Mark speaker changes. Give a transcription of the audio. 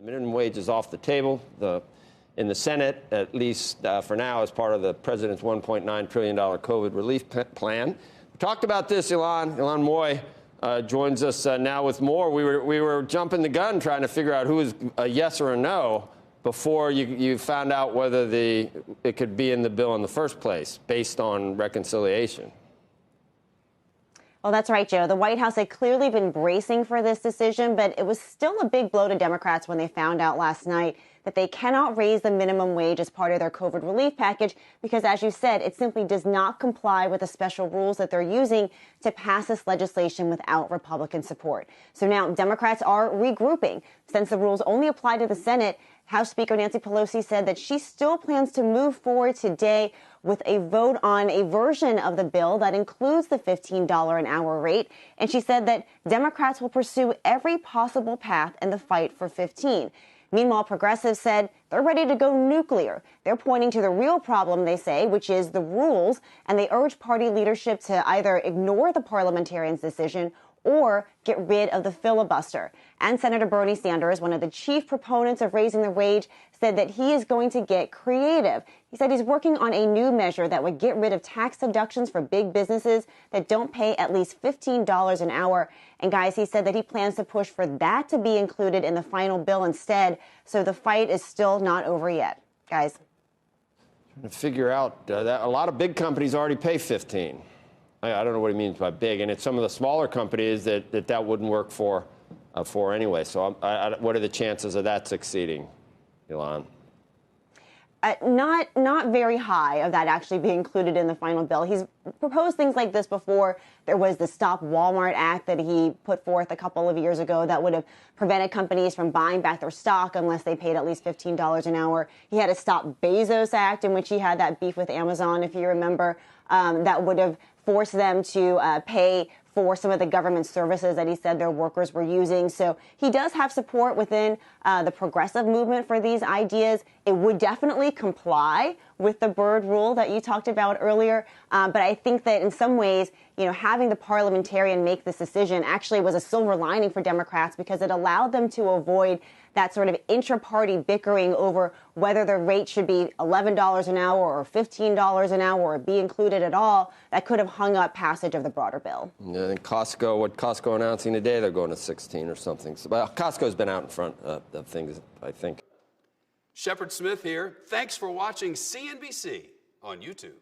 Speaker 1: The minimum wage is off the table. In the Senate, at least for now, as part of the president's $1.9 trillion COVID relief plan. We talked about this, Ilan Moy joins us now with more. We were jumping the gun trying to figure out who is a yes or a no before you found out whether it could be in the bill in the first place, based on reconciliation.
Speaker 2: Well, that's right, Joe. The White House had clearly been bracing for this decision, but it was still a big blow to Democrats when they found out last night that they cannot raise the minimum wage as part of their COVID relief package because, as you said, it simply does not comply with the special rules that they're using to pass this legislation without Republican support. So now Democrats are regrouping. Since the rules only apply to the Senate, House Speaker Nancy Pelosi said that she still plans to move forward today with a vote on a version of the bill that includes the $15 an hour rate. And she said that Democrats will pursue every possible path in the fight for 15. Meanwhile, progressives said they're ready to go nuclear. They're pointing to the real problem, they say, which is the rules, and they urge party leadership to either ignore the parliamentarian's decision or get rid of the filibuster. And Senator Bernie Sanders, one of the chief proponents of raising the wage, said that he is going to get creative. He said he's working on a new measure that would get rid of tax deductions for big businesses that don't pay at least $15 an hour. And guys, he said that he plans to push for that to be included in the final bill instead. So the fight is still not over yet. Guys.
Speaker 1: Trying to figure out that a lot of big companies already pay 15. I don't know what he means by big, and it's some of the smaller companies that wouldn't work for anyway. So what are the chances of that succeeding, Ilan?
Speaker 2: Not very high of that actually being included in the final bill. He's proposed things like this before. There was the Stop Walmart Act that he put forth a couple of years ago that would have prevented companies from buying back their stock unless they paid at least $15 an hour. He had a Stop Bezos Act in which he had that beef with Amazon, if you remember, that would have forced them to pay for some of the government services that he said their workers were using. So he does have support within the progressive movement for these ideas. It would definitely comply with the Byrd rule that you talked about earlier. But I think that in some ways, having the parliamentarian make this decision actually was a silver lining for Democrats because it allowed them to avoid that sort of intra-party bickering over whether the rate should be $11 an hour or $15 an hour or be included at all. That could have hung up passage of the broader bill.
Speaker 1: Yeah, and Costco announcing today, they're going to 16 or something. So, well, Costco's been out in front of things, I think.
Speaker 3: Shepard Smith here. Thanks for watching CNBC on YouTube.